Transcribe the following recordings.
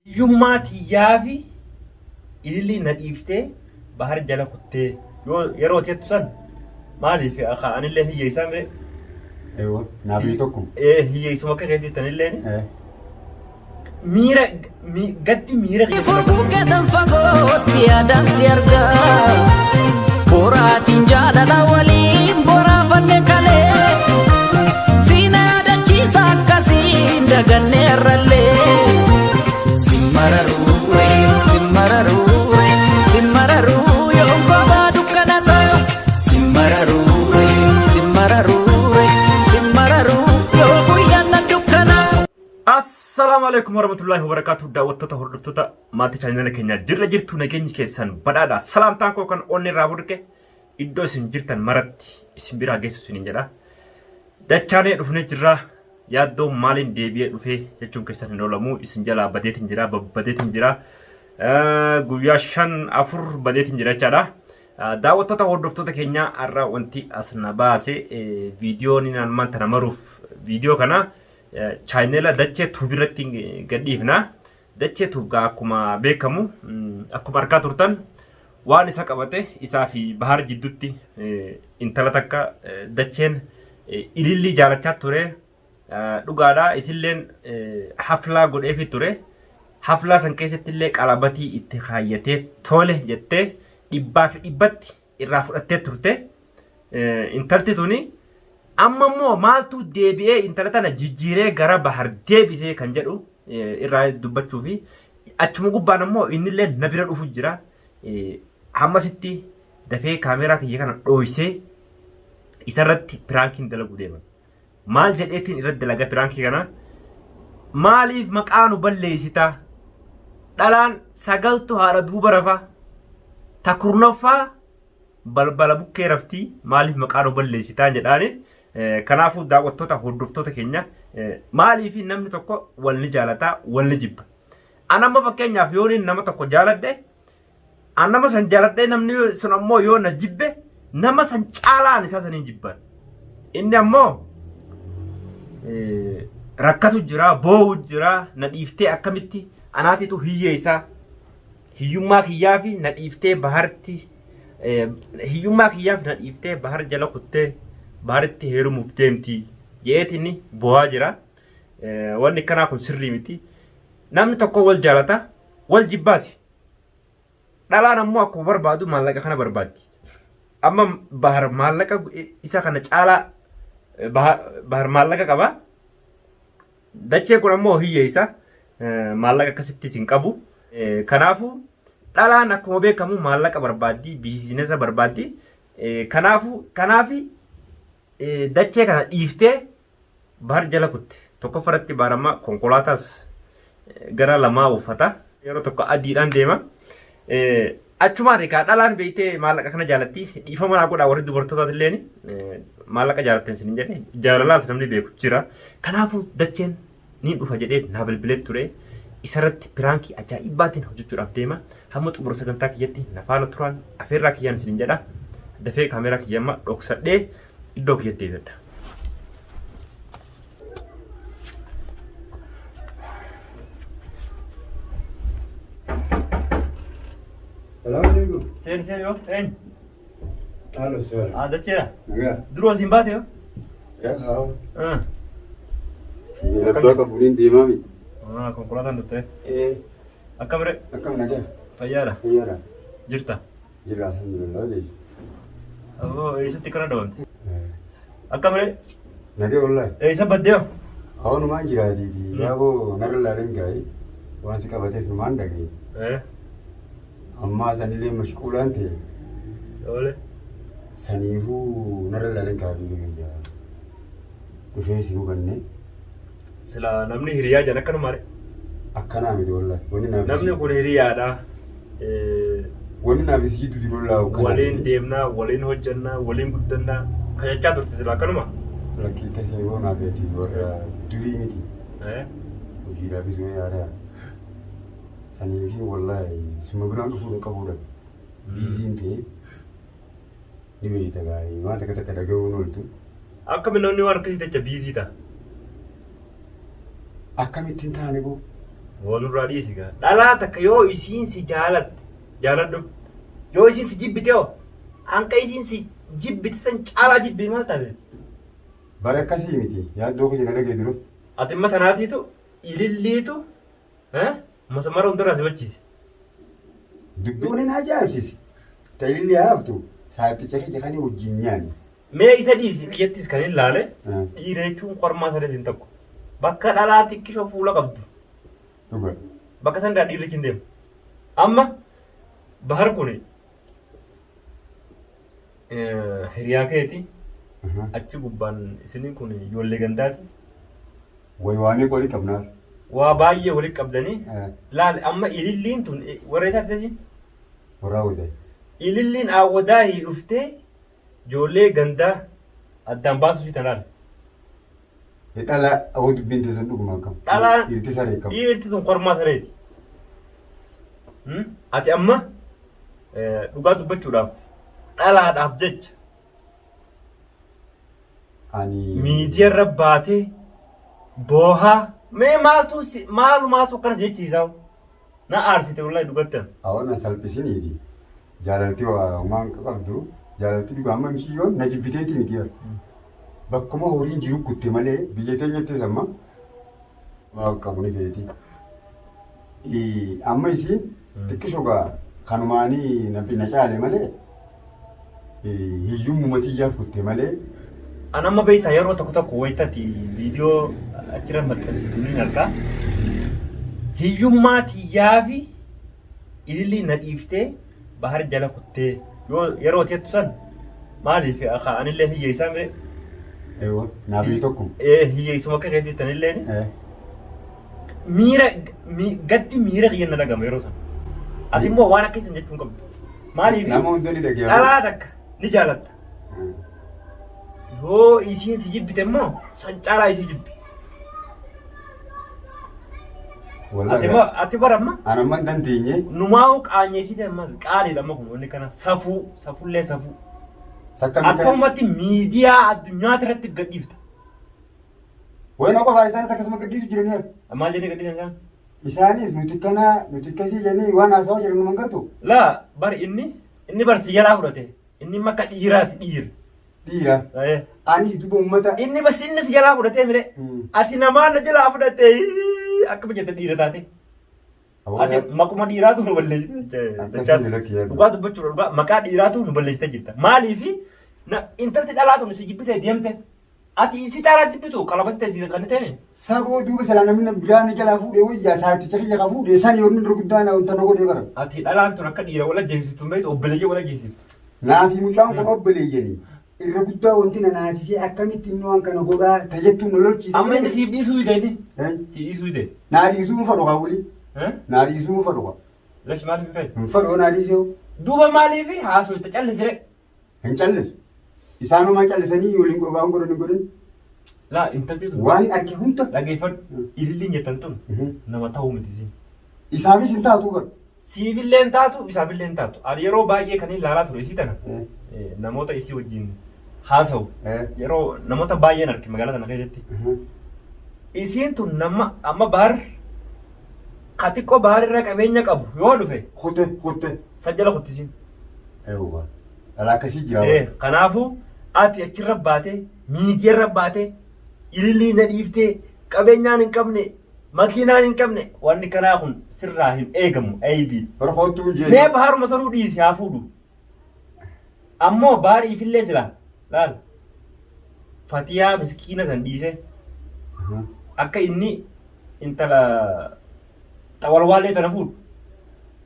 Yummaati yaafi ililli na dhiiftee bahar jala kuttee yeroo teettu san maaliif anillee hiyyeessaa mee? Naabii tokko. Hiyyeessuma akka keetiittanillee miira gaddi miira furguggatan fagootti yaadamsi argaa boraatiin jaalala waliin boraafanne kalee siina yaadachiisa akkasiin daganne irrallee simmararuu simmararuu simmararuu yoon kophaa dukkana ta'u simmararuu simmararuu simmararuu yoo guyyaan na dukkana. Assalamu alaikum warahmatullahi wabarakatuh. Daawwattoota hordoftoota maatii chaanala keenya jirra jirtu nageenyi keessan badhaadha. Salaamtaan koo kan onni irraa burqe iddoo isin jirtan maratti isin biraa geessu isiniin jedha. Dachaanee dhufnee jirra. Yaaddoo maaliin deebi'ee dhufee jechuun keessan hin oolamu isin jalaa badeetiin jira babbadeetiin jira. Guyyaa 5-4 badeetiin jira jechaadha. Daawwattoota hordoftoota keenya har'a wanti as na baase viidiyoon naan tana maruuf viidiyoo kana chaanela dachee tuub irratti gadhiifna. Dachee tuub akkuma beekamu akkuma argaa turtan waan isa qabate isaa fi bahar jidduutti intala takka dacheen ililli jaalachaa ture. Dhugaadha isilleen haflaa godheefi ture. Haflaa san keessatti illee qalabatii itti kaayyatee tole jettee dhibbaa fi dhibbatti irraa fudhattee turte. Intalti tuni amma immoo maaltu deebi'ee intala tana jijjiiree gara bahar deebisee kan jedhu irraa dubbachuu fi achuma gubbaan immoo innillee na bira dhufu jira. Hammasitti dafee kaameeraa kiyya kana dhooysee isarratti piraankiin dalaguu deeman. Maal jedheetiin irratti dalaga piraankii kana maaliif maqaa nu balleessita? Dhalaan sagaltu haadha duuba rafa takurnoffaa balbala bukkee raftii maaliif maqaa nu balleessita jedhaani. Kanaafuu daawwattoota hordoftoota keenya maaliif namni tokko wal ni jaalataa wal ni jibba. An amma fakkeenyaaf yoo nama tokko jaaladhe an nama san jaaladhe namni sun ammoo yoo na jibbe nama san caalaan isaa saniin jibban. Inni ammoo rakkatu jira boo'u jira na dhiiftee akkamitti anaatitu hiyyeessaa hiyyummaa kiyyaa fi na dhiiftee baharti hiyyummaa kiyyaa fi na dhiiftee bahar jala kuttee baharitti heerumuuf deemti jeetinni boo'aa jira. Wanni kanaa kun sirrii miti. Namni tokko wal jaalata wal jibbaasi. Dhalaan ammoo akkuma barbaadu maallaqa kana barbaaddi. Amma bahar maallaqa isa kana caalaa bahar maallaqa qaba. Dachee kun ammoo hiyyeessa maallaqa akkasittis hin qabu. Kanaafuu dhalaan akkuma beekamu maallaqa barbaaddi biizinesa barbaaddi. Kanaafi dachee kana dhiiftee bahar jala kutte. Tokkoffaratti baaramaa konkolaataas gara lamaa uffata. Yeroo tokko adiidhaan deema. Achumaan egaa dhalaan beeytee maallaqa kana jaalatti dhiifama naa godhaa warri dubartootaati illeen maallaqa jaalatteen isin jedhe jaalalaas namni beeku jira. Kanaafuu dacheen niin dhufa jedhee naa bilbilee ture. Isarratti piraankii ajaa'ibaatiin hojjechuudhaaf deema. Hamma xumura sagantaa kiyyatti na faana turan afeerraa kiyyaan isin jedha. Dafee kaameeraa kiyyamma dhoksadhee iddoo kiyyatti deebi'adha. Assalamualaikum. Sen yo en. Halo sir. Dacheera. Ya. Duroo siin baate yo. Ya haa. Ni rabba ka burin deemami. Konkolaataan dhuftee. Akkam re? Akkam nagaa. Fayyaadha. Fayyaadha. Jirta. Jira alhamdulillah dees. Aboo eessatti kana dhawamte? Akkam re? Nagaa wallahi. Eessa baddee yo? Hawwanumaan jiraatiiti. Yaaboo narra laaleen gaa'e waan si qabatees numaan dhaga'e. Amma sanillee mashquulaan ta'e. Ole. Saniifuu narra laaleen kaafii guyyaa dhufee si hubanne. Sila namni hiriyaa jan akkanuma re? Akkanaa miti wallahi. Namni kun hiriyaadha. Wanni naaf isi jiddu jiru laa waliin deemnaa, waliin hojjannaa, waliin guddannaa kajachaa turte sila akkanuma? Lakkii akkasii yoo naaf eeti warra durii miti. Hojiidhaafis mee yaadaa. Saniifii wallahi suma biraan dhufuu hin qabuudha. Biiziin ta'e ni beekta gaa'ee waan takka takka dhaga'uun ooltu. Akkamiin namni waan akkasii jecha biizii ta'a? Akkamittiin taane boo Walirraa dhiisi gaa. Dhalaa takka yoo isiin si jaalatte jaaladhu. Yoo isiin si jibbite hoo hanqa isiin si jibbite san caalaa jibbii maal taate? Bara akkasii miti yaaddoo koo jira dhagee duru. Ati amma tanaatiitu ililliitu masmara hundarraa si bachiise. Dubbiin waliin ajaa'ibsiisi. Ta'ilillee haaftu saayipticha fi jekanii wajjin nyaanni. Mee isa dhiisi biyyattis kan hin laale dhiira jechuun qormaa sadeetiin tokko. Bakka dhalaa xiqqishoo fuula qabdu. Dhugaa. Bakka sandaa dhiirri hin deemu. Amma bahar kun hiriyaa keeti achi gubbaan isiniin kun ijoollee gandaati. Wayiwaanee qolii qabnaa. Waa baay'ee walitti qabdanii laal amma ililliin tun warra isaatti tajaajila. Warraa wayitee. Ililliin awwadaa hii dhuftee ijoollee gandaa addaan baasuu si tanaadha. Dhala awwa dubbiin teessan dhugumaa qabu. Dhala dhiirti saree qabu. Dhiirti tun qormaa sareeti. Ati amma dhugaa dubbachuudhaaf dhalaadhaaf jecha Ani. miidiyaarra baatee boohaa mee maalumaatu akkana jechiisaa na aarsite wallahi dhugattan. Awwana salphisiniiti. Jaalaltii waan qabdu jaalaltii dhugaa amma mishiyyoon na jibbiteetii miti yaa. Bakkuma horiin jiru kutte malee biyya teenyattis amma waa qabu ni feeti. Amma isiin xiqqishoo gaa kanumaanii na caale malee hiyyuun mumatiyyaaf kutte malee. An amma beektaa yeroo tokko wayitati viidiyoo achirra maxxansitu ni argaa. Hiyyummaa tiyyaa fi ilillii na dhiiftee bahar jala kuttee yeroo teettu san maaliif anillee hiyyeessaa mire. Naabii tokko. Hiyyeessuma akka keetii tanilleen miira gaddi miira qiyyanna dhagama yeroo san. Ati immoo waan akka isin jechuun qabdu. Maaliif nama hunda ni dhaggeeffatu. dhalaa takka ni jaalatta. Yoo isiin si jibbite immoo san caalaa isii jibbi. Ati baramma Anamma hin dandeenye. numaa'u qaanyeessite amma qaaliidha amma kun wanni kana safullee safuu. Sakkamii Akkamumatti miidiyaa addunyaa irratti gadhiifta. Wayi na qofaa isaanis akkasuma gadhiisu jiranii. Maal jennee gadhiisan isaan? Isaanis nuti akkasii jennee waan haasawaa jiran nu gartu. Laa bari inni barsi jalaa fudhate inni makka dhiiraati dhiira. Dhiira. Anis duba uummata. Inni bas innis jalaa fudhatee mire ati namaan na jalaa fudhate akkuma jette dhiira taate. Ati makuma dhiiraatu nu balleessite. Dhugaa dubbachuudha dhugaa maqaa dhiiraatu nu balleessite jirta. Maaliifi intalti dhalaatu nu si jibbitee deemte. Ati si caalaa jibbitu qalabattee si kan ta'e. Saboo duuba salaa namni biraan jalaa fuudhee wayyaa saayiticha kiyya kan fuudhee san yoo inni guddaa na wanta na godhee bara. Ati dhalaan tun akka dhiira wala jeesistu beektu obboleeyyee wala jeesistu. Naafi mucaan kun obboleeyyanii. Irra guddaa wanti na naasisee akkamitti inni waan kana godhaa tajattuu na lolchiisa. Amma inni siif dhiisuu hidee inni. Si dhiisuu hidee. Naa dhiisuu nu fadhu kaawuli. Naa dhiisuu nu fadhu. Lashi maaliif hin fedhe? Hin fadhu naa dhiisee. Duuba maaliifi haasoo itti callisire. Hin callisu. Isaanumaa callisanii waliin waan godhan hin godhan. Laa intalti tun. Waan arge hunda. Dhageeffadhu ililliin jettan tun nama ta'uu miti siin. Isaafis hin taatu bara. Siifillee hin taatu isaafillee hin taatu. Ani yeroo baay'ee kan hin laalaa ture isii tana. Namoota isii wajjin haasa'u. Yeroo namoota baay'een arge magaalaa tana keessatti. Isiin tun nama amma bahar xiqqoo bahar irra qabeenya qabu yoo dhufe. Kutte. Sajjala kuttisiin. Eewwa. Dhalaa akkasii jira. Kanaafuu ati achirra baatee miidiyaarra baatee ilillii na dhiiftee qabeenyaan hin qabne makiinaan hin qabne wanni kanaa kun sirraa hin eegamu aybii. Barfoottuu hin Mee baharuma sanuu dhiisi haa fuudhu. Ammoo baariifillee sila laal fatiyaa miskiina san dhiise akka inni intala xawalwaallee tana fuudhu.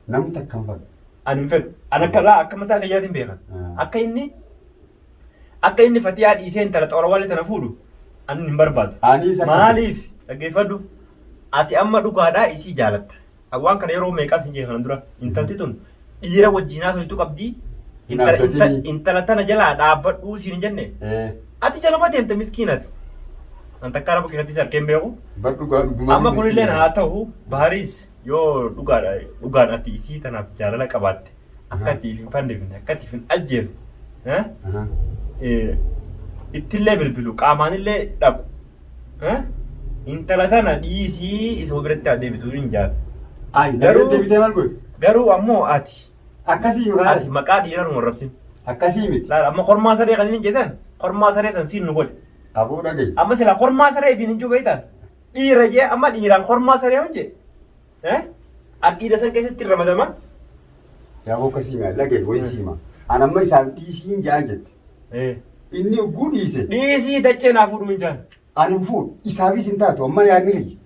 Namni takka hin fadhu. Ani hin fedhu. Ani akka mataa keeyyaatiin beekan. Akka inni fatiyaa dhiisee intala xawalwaallee tana fuudhu ani hin barbaadu. Maaliif dhaggeeffadhu ati amma dhugaadhaa isii jaalatta. Waan kana yeroo meeqaa sin jee kana dura intalti tun dhiira wajjinaa soituu qabdii. Intala tana jalaa dhaabbadhuu siin jenne. Ati jaluma deemte miskiinati. Anta akka araba keessatti sarkeen beeku. Amma kunillee haa ta'u baharis yoo dhugaan ati isii tanaaf jaalala qabaatte akka atiif hin fannifne akka atiif hin ajjeefne ittillee bilbilu qaamaanillee dhaqu intala tana dhiisii isa biratti haa deebitu hin jaallu. Ai, garuu deebitee maal godhe? Garuu ammoo ati Akkasii maqaa ati maqaa dhiiraa nu warrabsin. akkasii miti. Laala amma kormaa saree kan inni jeesan kormaa saree san siin nu godhe. Aboo dhagaye. Amma sila kormaa saree fi hin jiru beektan dhiira jee amma dhiiraan kormaa saree hojje. Addiidha san keessatti ramadama. Yaaboo akkasii miti dhagaye wayii hima. Ani amma isaan dhiisii jaa jette. Inni oguu dhiise. Dhiisii dachee naa fuudhuu hin jaan. Ani fuudhu isaafis hin taatu amma yaadni kiyya.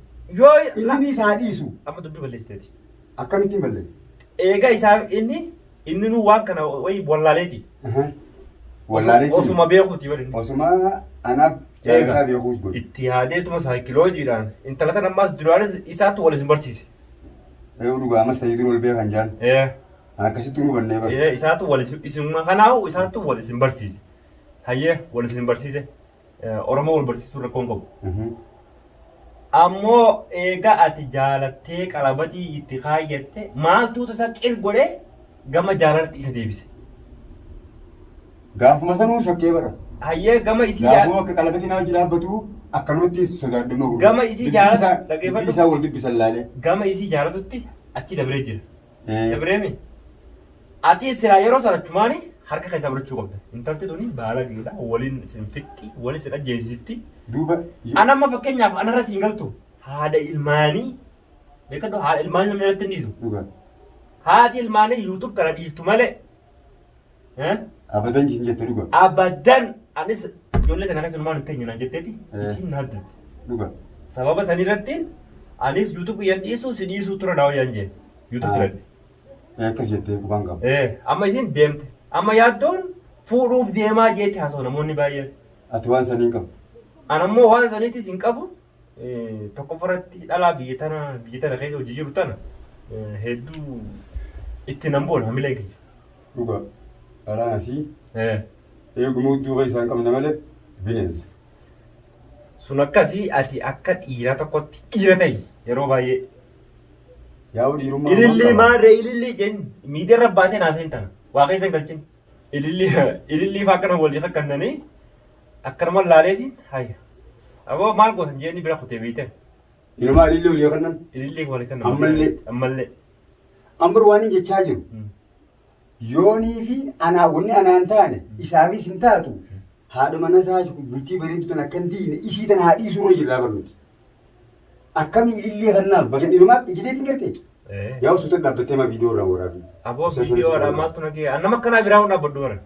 Yoo Inni isaa dhiisu. amma dubbii balleessiteeti. Akkamittiin balleessu? Egaa isaaf inni nu waan kana wayii wallaaleeti. Wallaaleetti. Osuma beekuuti waliin. Osuma anaaf jaalataa beekuus godhe. Itti yaadeetuma saayikiloojiidhaan intala tan ammaas duraanis isaatu wal isin barsiise. Yoo dhugaa amma sadii dura ol beekan jaan. An akkasitti nu bannee bara. Isaatu wal isin kanaahu isaatu wal isin barsiise. Hayyee wal isin barsiise. Oromoo wal barsiisuu rakkoon qabu. Ammoo egaa ati jaalattee qalabatii itti kaayyatte maaltuutu isa qir godhee gama jaalalatti isa deebise. Gaafuma sanuu shakkee bara. Hayyee gama isii Gaafuma akka qalabatii nama jira dhaabbatu akkanumatti sodaadhuma gurguru. Gama isii jaalata dhageeffatu. Dubbii isaa wal dubbisan laalee. Gama isii jaalatutti achi dabree jira. Dabreemi. Ati silaa yeroo sanachumaani harka keessaa barachuu qabda. Intalti tuni baala geedha waliin isin fixxi waliin isin ajjeesifti. Duuba. Ana amma fakkeenyaaf anarra siin galtu haadha ilmaanii beekadhu haadha ilmaanii namni irratti hin dhiisu. Dhugaa. Haati ilmaanii yuutuub kana dhiiftu malee. Abadan jisin jette dhugaa. Abadan anis ijoollee kana keessa ilmaan hin teenye naan jetteeti isiin na addatti. Dhugaa. Sababa san irratti anis yuutuub yan dhiisu si dhiisuu tura daawwa yan jeen yuutuub filadhe. Akkas jettee qubaan qaba. Amma isiin deemte. Amma yaaddoon fuudhuuf deemaa jeetti haasa'u namoonni baay'een. Ati waan sanii qabu. An ammoo waan saniitis hin qabu. Tokkoffaratti dhalaa biyya tana keessa hojii jiru tana hedduu itti nan boona hamilee keenya. Dhugaa. Dhalaan asii. Eegumuu duuba isaan qabna malee bineensa. Sun akkasii ati akka dhiira tokkotti dhiira ta'i yeroo baay'ee. Yaa'u dhiirummaa. Ilillii maarree ilillii jenni miidiyaa irra baatee naaseen tana. Waa keessa hin galchin. Ilillii faa akkana waliif akkannanii akkanuma laaleetiin hayya. Aboo maal goosan jeenni bira kutee beektan. Ilmaa ilillii olii kannan. Ilillii walii kannan. Ammallee. Ammallee. Ambar waan hin jechaa jiru. Yoonii fi wanni anaan taane isaafis hin taatu. Haadha mana isaa bultii bareedu tan akka hin diine isii tan haadhii suuraa jirraa barnuti. Akkamii ilillii kannaaf bakka ilmaaf ijiteetiin gartee. Yaa usuuta dhaabbattee ma viidiyoo irraa waraabi. Aboo viidiyoo irraa maaltu nagee nama akkanaa biraa hundaa baddu bara.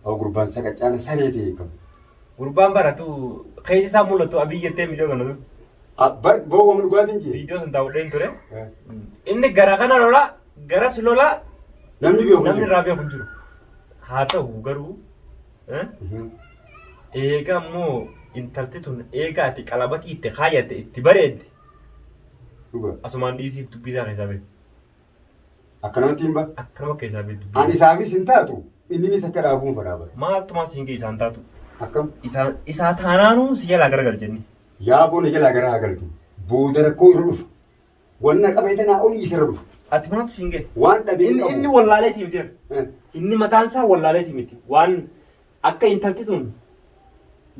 Awwa gurbaan saqacaana saree ta'e qabu. Gurbaan baratu keessa isaa mul'atu abii jettee viidiyoo kana dur. Boo waan dhugaatiin jee. Viidiyoo san daawwadheen ture. Inni gara kana lola garas lola namni irraa beeku hin jiru. Haa ta'u garuu eega immoo intalti tun eega ati qalabatii itti kaayyatte itti bareedde. Asumaan dhiisiif dubbii isaa keessaa beeku. Akkanumatti hin ba'a. Akkanuma keessaa beeku. Ani isaafis hin taatu inninis akka dhaabuun fadhaa bara. Maaltumaa siinqee isaan taatu. Akkam. Isaa taanaanuu si jalaa garagal jenni. Yaa boona jalaa garaa galtu. Booda rakkoo irra dhufa. Wanna qabeetanaa olii isa irra dhufa. Ati maaltu siinqee? Waan dhabee qabu. Inni wallaaleetii miti. Inni mataan isaa wallaaleetii miti. Waan akka intalti tun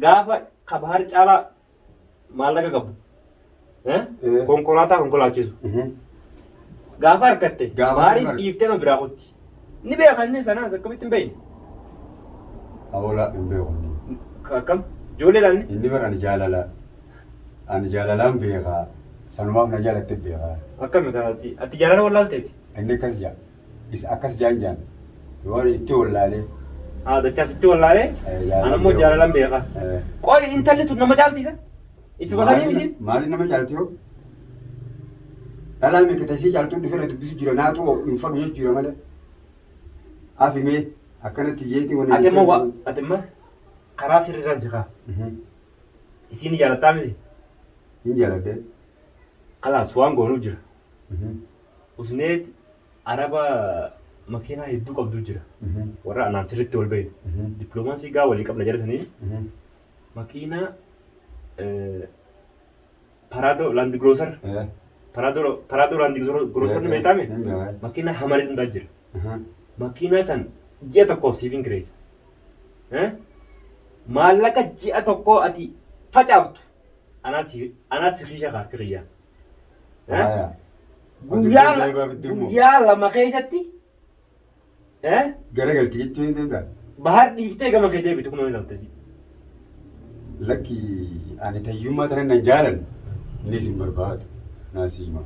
gaafa kabaar caalaa maallaqa qabu. Konkolaataa konkolaachisu. Gaafa argatte maaliif dhiiftee na biraa qotti. Ni beeka inni sanaan akkamitti hin beekne. Awolaa hin beeku. Akkam ijoolleedhaan inni bara ani jaalalaan beekaa sanumaaf na jaalatte beekaa. Akkami kanatti ati jaalala wallaalteeti. Inni akkas jaa akkas jaan yoo itti wallaalee. Dachaasitti wallaalee anammoo jaalalaan beekaa. Qoy intalli tun nama caaltiisa. Isuma sanii misin. Maali nama caalti yoo? Dhalaa meeqa tasii caaltuu dhufeera dubbisu jira naatu hin fadhu jechuudha malee. Afimee akkanatti jeeti wani. Ati immoo karaa sirriirraan si kaa. Isiin jaalattaa miti. Hin jaalattee. Alaas waan goonuuf jira. Usneet araba makiinaa hedduu qabdu jira. Warra anaan sirriitti wal bahe. Dippiloomaasii gaa walii qabna jedhasanii. Makiinaa Parado Land Grocer. Parado Land Grocer ni beekame. Makiinaa hamarii hundaa jira. Makiinaa san ji'a tokkoof siif hin kireessa. Maallaqa ji'a tokkoo ati facaaftu أنا سخيشة كاركرية يا لما خيستي قال قلت جيت وين ده بحر نيفتي كما كده بتكون وين لوتزي لكي أنا تيوم ما ترى نجالا نسيم برباد ناسيما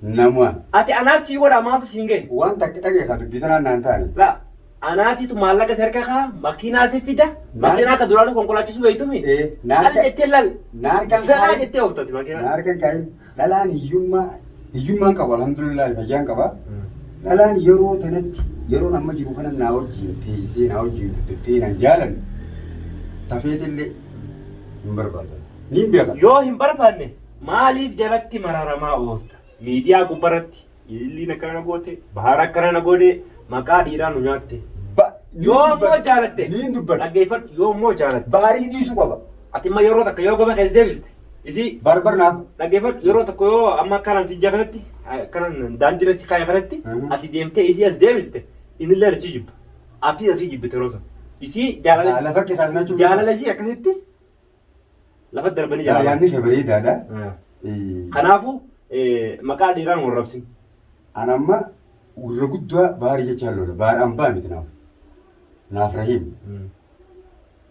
نما أتي أنا سيورا ما تسينجي وأنت كده كده بيتنا نانتاني لا أنا أتي تمالا كسرك خا ماكينة سفيدة ماكينة كدرانو كونكولا تسوي بيتومي إيه نار كتلل نار كان زنا كتة وقتي ماكينة نار كان كاين لالان يوم كوا الحمد لله فجأة كوا لالان يرو تنت يرو نما جيبو خنا ناوجي تيسي ناوجي تتين نجالا تفيد اللي برباد نيم بيا يو هم بربادني ماليف جلتي مرارا ما أوست ميديا كبرتي اللي نكرنا قوتي بحارة كرنا قوتي مكان إيران ونياتي يوم مو جالتي نين دبر أجيفت يوم مو جالت باري دي سو بابا أتي ما يورو تك يو كم كيس ديفست إذا بربر ناف أجيفت يورو تك يو أما كان سيجا كرتي كان دانجرة سكاي كرتي أتي ديمتي إذا أس ديفست إن اللي رتيجب أتي أسيجب بتروسا إذا جالس لا فك سازنا شو جالس أكسيتي لا فدر بني جالس يعني خبري هذا خنافو مكان إيران وربسي أنا ما ورقدوا باري يجعلونه بار أمبا متناف ناف رحيم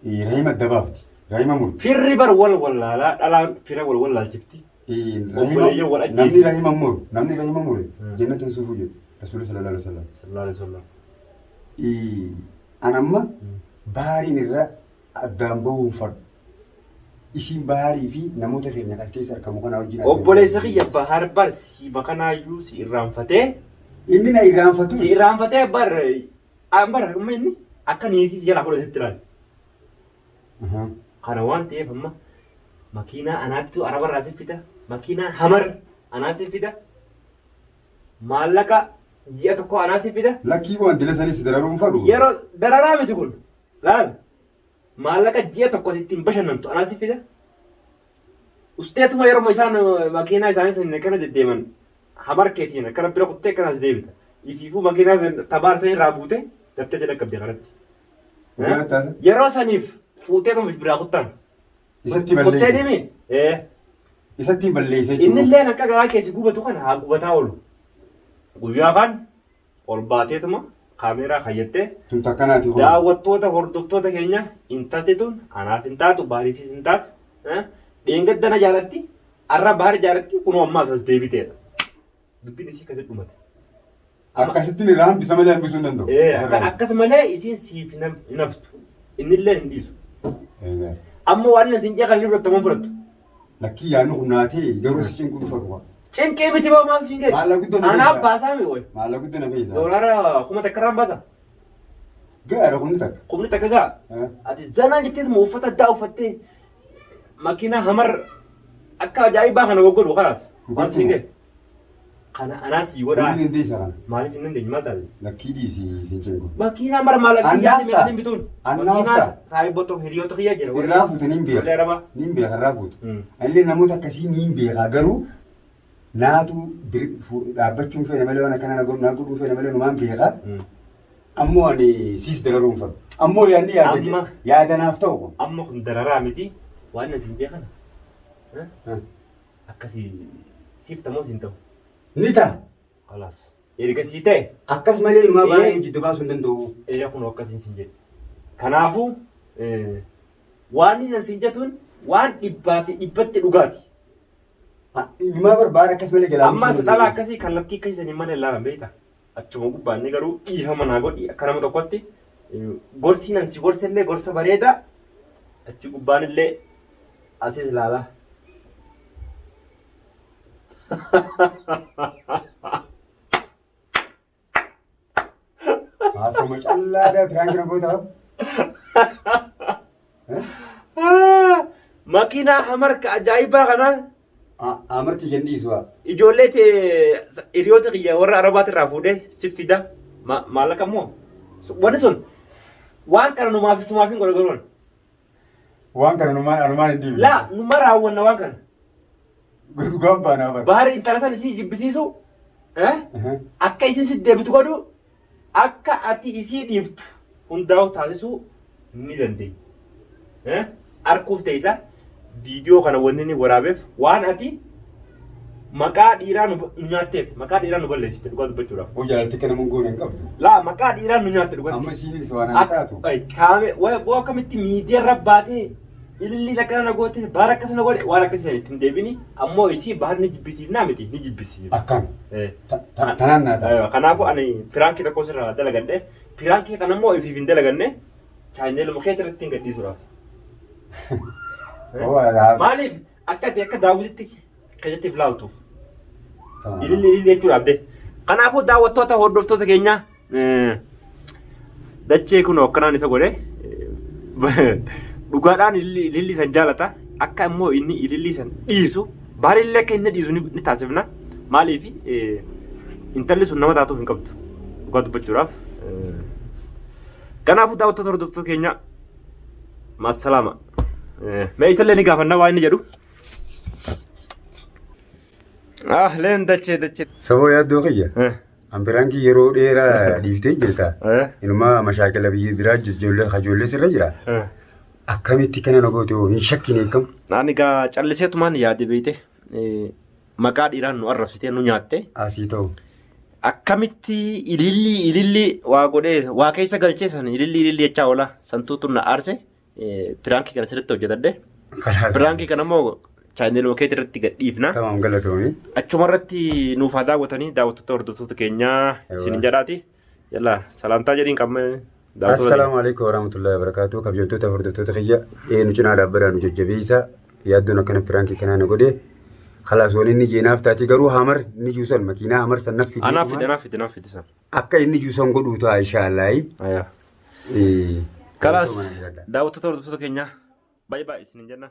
رحيم الدبابتي رحيم أمور في الربر ولا لا في الربر ولا جفتي نمني رحيم أمور نمني رحيم أمور جنة سوفوجي رسول صلى الله عليه وسلم صلى الله عليه وسلم أنا ما باري نرى الدمبو فرد isin baharii fi namoota keenya as keessa argamu kana wajjin obboleessa kiyya bahar bar si bakanaayyuu si irraanfatee inni na irraanfatu si irraanfatee bar amma inni akka niitii jala fudhatetti ilaali kana waan ta'eef amma makiinaa anaattu arabarraa si fida makiinaa hamar anaa si fida maallaqa ji'a tokko anaa si fida lakkii waan dila sanis dararuun fadhu yeroo dararaa miti kun laal maallaqa ji'a tokko ittiin bashannantu anaa si fida usteetuma yeroo isaan makiinaa isaanii kana deddeeman hamar keetiin akkana bira kuttee akkanas deebita ifiifuu makiinaa tabaarsa irraa buute dabtee jedha qabdi kanatti yeroo saniif fuuteetuma biraa kuttan isatti kuttee deemi isatti balleessa innillee akka garaa keessi gubatu kana haa gubataa oolu guyyaa kan ol baateetuma kaameeraa kayyattee tun takkanaati daawwattoota hordoftoota keenya intalti tun anaaf hin taatu baariifis hin taatu dheengaddana jaalatti arra baari jaalatti kunoo ammaas as deebiteedha dubbiin isii akkasitti dhumate akkasitti irraa hambisa malee hambisuu hin danda'u akkas malee isiin siif hin haftu innillee hin dhiisu amma waan isin jeeqan ni fudhattaman fudhattu lakkii yaadnu hunnaatee garuu si cinquu dhufa dhufa cinqee miti baa maal siin jedhe anaaf baasaa mi woy maalla guddina feesa doolaara kuma takkarraan baasa gaadha kumni takka gaa ati zanaan jetteetuma uffata addaa uffattee makiinaa hamar akka ajaa'ibaa kana goggodhu kanaas maal siin jedhe kana anaas si godhaa inni dandeessa kana maaliif hin dandeenye maal taate lakkii dhiisi sin cinqu makiinaa mara maallaqni yaadni meeqatiin bituun makiinaa saayibboota hiriyoota kiyya jira irraa fuute niin beeka niin beeka irraa fuute illee namoota akkasii niin beekaa garuu naatu dhaabbachuun feene malee waan akkana naa godhuun feene malee numaan beekaa ammoo ani siis dararuun fadhu ammoo yaadni yaadanaaf ta'u amma kun dararaa miti waan isin jee kana akkasii siif tamoo siin ta'u ni ta'a kalaas erga sii ta'e akkas malee numaa baay'ee jiddu baasuu hin danda'u eeyaa kun akkasiin siin jedhe kanaafuu waan inni siin jettuun waan dhibbaa fi dhibbatti dhugaati Imaa barbaada akkas malee jalaa ammas dhala akkasii kallattii akkasii malee ilaalan beekta achuma gubbaanni garuu dhiifama naa godhi akka nama tokkotti gorsi nan si gorsillee gorsa bareeda achi gubbaanillee asis ilaala. Haasuma callaadhaa biraan jira gootaa. Makiinaa hamarka ajaa'ibaa kanaa. Amartii jendhiisuu. Ijoollee hiriyoota kiyya warra arabaati irraa fuudhee si fida maallaqa immoo wanni sun waan kana numaaf sumaaf hin godhagaroon. Waan kana numaan hin dhiibne. Laa numa raawwanna waan kana. Dhugaan baanaa bara. Baari intala san isii jibbisiisu akka isin si deebitu godhu akka ati isii dhiiftu hundaa'u taasisuu ni dandeenya. Harkuuf ta'isa viidiyoo kana wanni inni waraabeef waan ati maqaa dhiiraa nu nyaatteef maqaa dhiiraa nu balleessite dhugaa dubbachuudhaaf. Hoo jaalatti kana mun goone hin qabdu. Laa maqaa dhiiraa nu nyaatte dhugaa. Amma isiinis waan an taatu. Kaame waa akkamitti miidiyaa irra baatee ililli akkana na goote baara akkas na godhe waan akkasii sanitti hin deebini ammoo isii baara ni jibbisiifnaa miti ni jibbisiif. Akkan. Tanaan naa ta'a. Kanaafuu ani piraankii tokko sirraa dalagadhe piraankii kana immoo ifiif hin dalaganne chaayineluma keessa irratti hin gadhiisuudhaaf. Maaliif akka daawwititti keessatti filaaltuuf. Ililli jechuudhaaf de. Kanaafuu daawwattoota hordoftoota keenya dachee kun akkanaan isa godhe dhugaadhaan ililli san jaalata akka immoo inni ililli san dhiisu barillee akka inni dhiisu ni taasifna. Maaliif intalli sun nama taatuuf hin qabdu dhugaa dubbachuudhaaf. Kanaafuu daawwattoota hordoftoota keenya maasalaama. Mee isallee ni gaafanna waa inni jedhu. Leen dachee. Saboo yaaddoo kiyya. Ambiraankii yeroo dheeraa dhiiftee jirta. Inumaa mashaakila biyya biraa ijoollee sirra jira. Akkamitti kana na goote hin shakkine kam. Ani gaa calliseetumaan yaade beeyte maqaa dhiiraan nu arrabsitee nu nyaatte. Asii ta'u. Akkamitti ililli waa godhee waa keessa galchee san ililli jechaa oola santuutu na aarse piraankii kana sirriitti hojjetadhe. Piraankii kana immoo chaayineluma keessa irratti gadhiifna. Tamam galatoomii. Achuma irratti nuuf haa daawwatanii daawwattoota hordoftoota keenyaa isin jedhaati. Yalla salaamtaa jedhiin qabne. Assalamu alaikum warahmatullahi wabarakatuh. Kabajamtoota hordoftoota kiyya nu cinaa dhaabbataa nu jajjabeessaa yaaddoon akkana piraankii kanaa na godhe. Khalaas waan inni jeenaaf taate garuu hamar ni juusan makiinaa hamar san naffi. Anaaf fide san. Akka inni juusan godhuu ta'a inshaallah. Khalaas daawwattoota hordoftoota keenyaa baay'ee isin jenna.